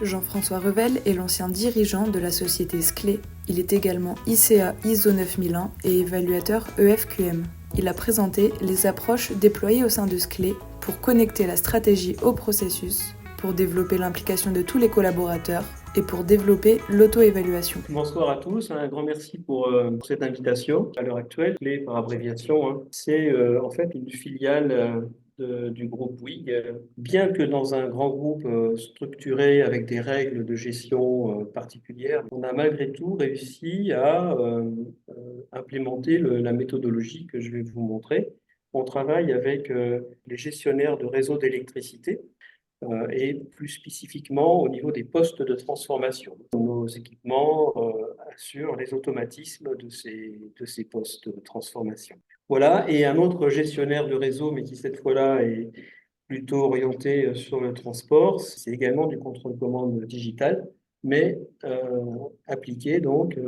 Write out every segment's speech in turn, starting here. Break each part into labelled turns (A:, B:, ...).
A: Jean-François Revel est l'ancien dirigeant de la société Sclé. Il est également ICA ISO 9001 et évaluateur EFQM. Il a présenté les approches déployées au sein de Sclé pour connecter la stratégie au processus, pour développer l'implication de tous les collaborateurs et pour développer l'auto-évaluation.
B: Bonsoir à tous, un grand merci pour cette invitation. À l'heure actuelle, Clé par abréviation, c'est en fait une filiale du groupe Bouygues. Bien que dans un grand groupe structuré avec des règles de gestion particulières, on a malgré tout réussi à implémenter la méthodologie que je vais vous montrer. On travaille avec les gestionnaires de réseaux d'électricité et plus spécifiquement au niveau des postes de transformation. Nos équipements assurent les automatismes de ces postes de transformation. Voilà, et un autre gestionnaire de réseau, mais qui cette fois-là est plutôt orienté sur le transport, c'est également du contrôle-commande digital, mais appliqué donc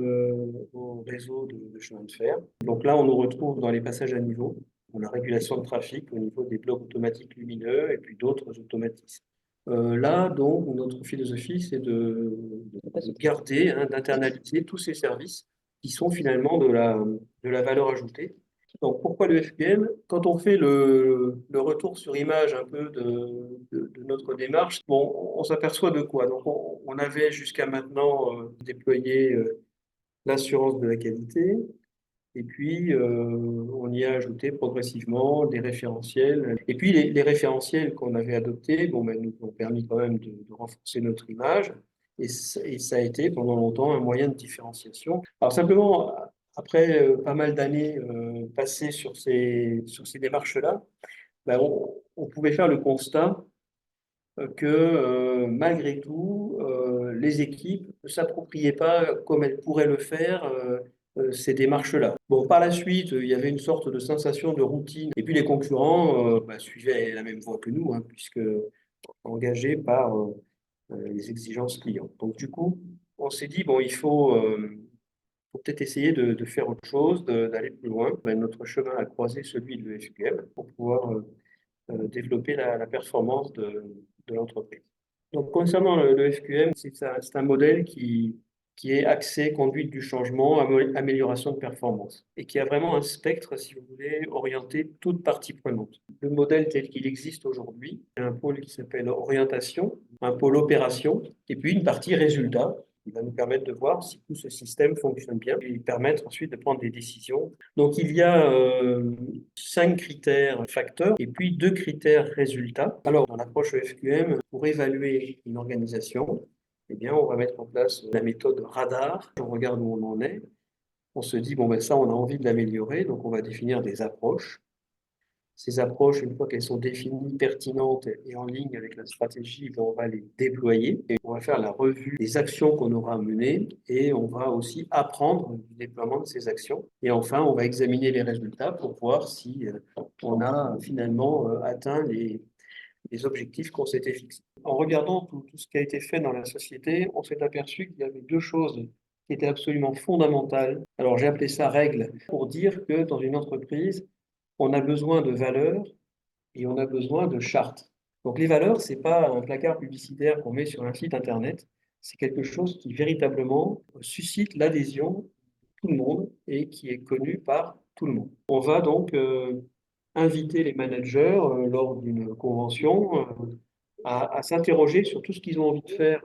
B: au réseau de chemin de fer. Donc là, on nous retrouve dans les passages à niveau, dans la régulation de trafic au niveau des blocs automatiques lumineux et puis d'autres automatismes. Là, donc, notre philosophie, c'est de garder, d'internaliser tous ces services qui sont finalement de la valeur ajoutée. Donc, pourquoi le FPM? Quand on fait le retour sur image un peu de notre démarche, bon, on s'aperçoit de quoi? Donc, on avait jusqu'à maintenant déployé l'assurance de la qualité, et puis on y a ajouté progressivement des référentiels. Et puis les référentiels qu'on avait adoptés, bon, ben, nous ont permis quand même de renforcer notre image, et ça a été pendant longtemps un moyen de différenciation. Alors simplement, après pas mal d'années passées sur ces démarches-là, ben, on pouvait faire le constat que malgré tout, les équipes ne s'appropriaient pas comme elles pourraient le faire ces démarches-là. Bon, par la suite, il y avait une sorte de sensation de routine. Et puis les concurrents suivaient la même voie que nous, puisque engagés par les exigences clients. Donc du coup, on s'est dit, bon, il faut peut-être essayer de faire autre chose, d'aller plus loin. Ben, notre chemin a croisé celui de l'EFQM pour pouvoir développer la performance de l'entreprise. Donc, concernant le FQM, c'est un modèle qui est axé conduite du changement, amélioration de performance, et qui a vraiment un spectre, si vous voulez, orienté toute partie prenante. Le modèle tel qu'il existe aujourd'hui, il y a un pôle qui s'appelle orientation, un pôle opération, et puis une partie résultat, qui va nous permettre de voir si tout ce système fonctionne bien et permettre ensuite de prendre des décisions. Donc, il y a 5 critères facteurs et puis 2 critères résultats. Alors, dans l'approche EFQM, pour évaluer une organisation, eh bien, on va mettre en place la méthode radar. On regarde où on en est. On se dit, bon, ben ça, on a envie de l'améliorer, donc on va définir des approches. Ces approches, une fois qu'elles sont définies, pertinentes et en ligne avec la stratégie, on va les déployer et on va faire la revue des actions qu'on aura menées et on va aussi apprendre du déploiement de ces actions. Et enfin, on va examiner les résultats pour voir si on a finalement atteint les objectifs qu'on s'était fixés. En regardant tout ce qui a été fait dans la société, on s'est aperçu qu'il y avait 2 choses qui étaient absolument fondamentales. Alors j'ai appelé ça règle pour dire que dans une entreprise, on a besoin de valeurs et on a besoin de chartes. Donc les valeurs, ce n'est pas un placard publicitaire qu'on met sur un site internet, c'est quelque chose qui véritablement suscite l'adhésion de tout le monde et qui est connu par tout le monde. On va donc inviter les managers lors d'une convention à s'interroger sur tout ce qu'ils ont envie de faire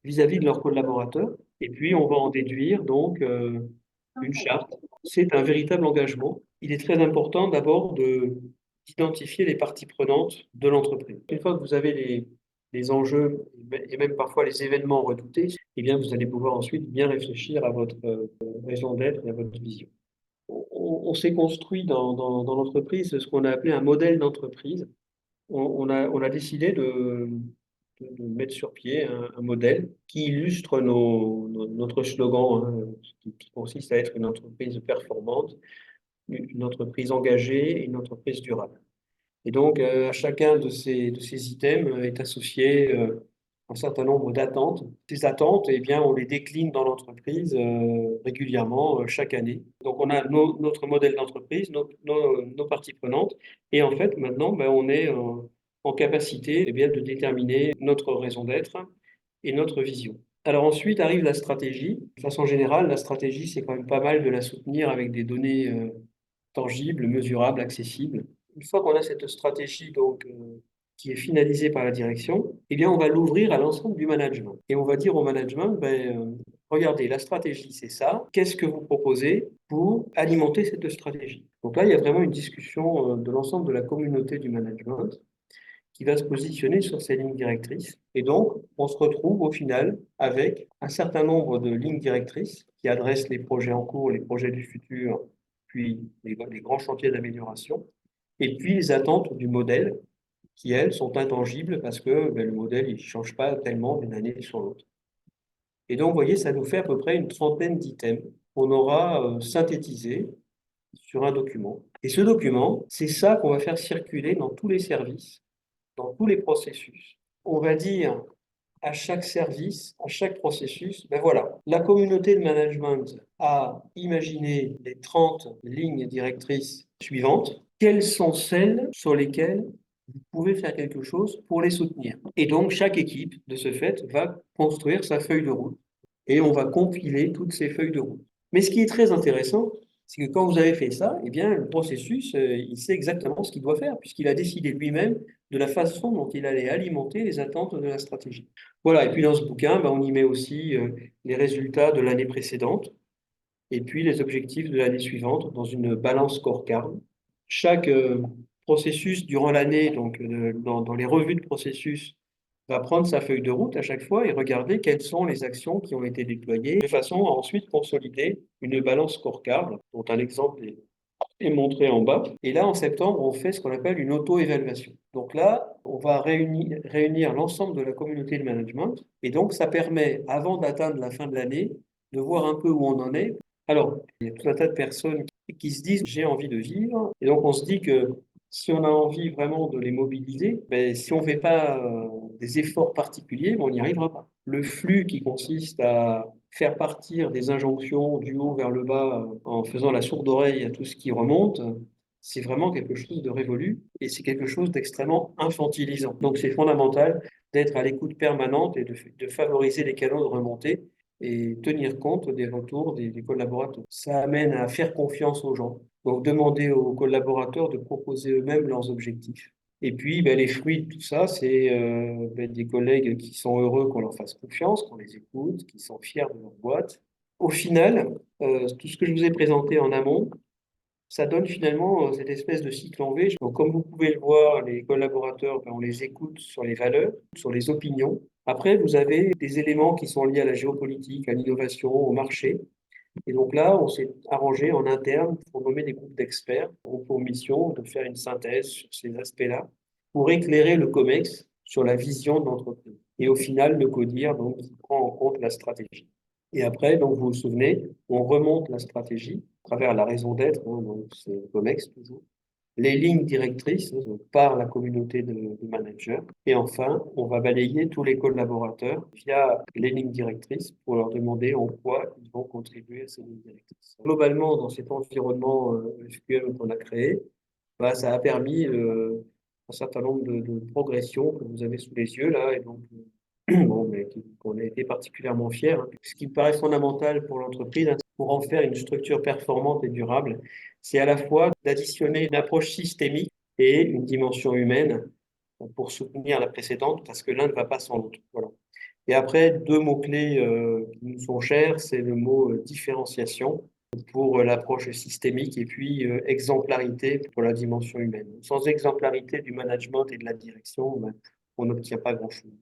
B: vis-à-vis de leurs collaborateurs. Et puis, on va en déduire donc une charte. C'est un véritable engagement. Il est très important d'abord d'identifier les parties prenantes de l'entreprise. Une fois que vous avez les enjeux et même parfois les événements redoutés, eh bien, vous allez pouvoir ensuite bien réfléchir à votre raison d'être et à votre vision. On s'est construit dans l'entreprise ce qu'on a appelé un modèle d'entreprise. On a décidé de mettre sur pied un modèle qui illustre notre slogan, qui consiste à être une entreprise performante, une entreprise engagée et une entreprise durable. Et donc, à chacun de ces items est associé un certain nombre d'attentes. Ces attentes, eh bien, on les décline dans l'entreprise régulièrement, chaque année. Donc, on a notre modèle d'entreprise, nos parties prenantes. Et en fait, maintenant, ben, on est en capacité eh bien, de déterminer notre raison d'être et notre vision. Alors ensuite arrive la stratégie. De façon générale, la stratégie, c'est quand même pas mal de la soutenir avec des données tangibles, mesurables, accessibles. Une fois qu'on a cette stratégie qui est finalisée par la direction, eh bien, on va l'ouvrir à l'ensemble du management. Et on va dire au management, regardez, la stratégie, c'est ça. Qu'est-ce que vous proposez pour alimenter cette stratégie? Donc là, il y a vraiment une discussion de l'ensemble de la communauté du management qui va se positionner sur ces lignes directrices. Et donc, on se retrouve au final avec un certain nombre de lignes directrices qui adressent les projets en cours, les projets du futur, puis les grands chantiers d'amélioration, et puis les attentes du modèle qui, elles, sont intangibles parce que le modèle, il ne change pas tellement d'une année sur l'autre. Et donc, vous voyez, ça nous fait à peu près une trentaine d'items qu'on aura synthétisés sur un document. Et ce document, c'est ça qu'on va faire circuler dans tous les services, dans tous les processus. On va dire à chaque service, à chaque processus, ben voilà, la communauté de management a imaginé les 30 lignes directrices suivantes. Quelles sont celles sur lesquelles vous pouvez faire quelque chose pour les soutenir? Et donc, chaque équipe, de ce fait, va construire sa feuille de route et on va compiler toutes ces feuilles de route. Mais ce qui est très intéressant, c'est que quand vous avez fait ça, eh bien, le processus, il sait exactement ce qu'il doit faire, puisqu'il a décidé lui-même de la façon dont il allait alimenter les attentes de la stratégie. Voilà, et puis dans ce bouquin, on y met aussi les résultats de l'année précédente, et puis les objectifs de l'année suivante dans une balance scorecard. Chaque processus durant l'année, donc dans les revues de processus, va prendre sa feuille de route à chaque fois et regarder quelles sont les actions qui ont été déployées, de façon à ensuite consolider une balance scorecard, dont un exemple est montré en bas. Et là, en septembre, on fait ce qu'on appelle une auto-évaluation. Donc là, on va réunir l'ensemble de la communauté de management. Et donc, ça permet, avant d'atteindre la fin de l'année, de voir un peu où on en est. Alors, il y a tout un tas de personnes qui se disent, j'ai envie de vivre. Et donc, on se dit que si on a envie vraiment de les mobiliser, si on ne fait pas des efforts particuliers, on n'y arrivera pas. Le flux qui consiste à faire partir des injonctions du haut vers le bas en faisant la sourde oreille à tout ce qui remonte, c'est vraiment quelque chose de révolu et c'est quelque chose d'extrêmement infantilisant. Donc c'est fondamental d'être à l'écoute permanente et de favoriser les canaux de remontée et tenir compte des retours des collaborateurs. Ça amène à faire confiance aux gens. Donc demander aux collaborateurs de proposer eux-mêmes leurs objectifs. Et puis, les fruits de tout ça, c'est des collègues qui sont heureux qu'on leur fasse confiance, qu'on les écoute, qui sont fiers de leur boîte. Au final, tout ce que je vous ai présenté en amont, ça donne finalement cette espèce de cycle en V. Donc, comme vous pouvez le voir, les collaborateurs, on les écoute sur les valeurs, sur les opinions. Après, vous avez des éléments qui sont liés à la géopolitique, à l'innovation, au marché. Et donc là, on s'est arrangé en interne pour nommer des groupes d'experts qui ont pour mission de faire une synthèse sur ces aspects-là pour éclairer le COMEX sur la vision de l'entreprise. Et au final, le CODIR, donc, qui prend en compte la stratégie. Et après, donc, vous vous souvenez, on remonte la stratégie à travers la raison d'être, donc c'est le COMEX toujours, les lignes directrices par la communauté de managers. Et enfin, on va balayer tous les collaborateurs via les lignes directrices pour leur demander en quoi ils vont contribuer à ces lignes directrices. Globalement, dans cet environnement SQL qu'on a créé, ça a permis un certain nombre de progressions que vous avez sous les yeux là, et donc qu'on a été particulièrement fiers. Ce qui me paraît fondamental pour l'entreprise, pour en faire une structure performante et durable, c'est à la fois d'additionner une approche systémique et une dimension humaine pour soutenir la précédente, parce que l'un ne va pas sans l'autre. Voilà. Et après, deux mots-clés qui nous sont chers, c'est le mot différenciation pour l'approche systémique et puis exemplarité pour la dimension humaine. Sans exemplarité du management et de la direction, on n'obtient pas grand-chose.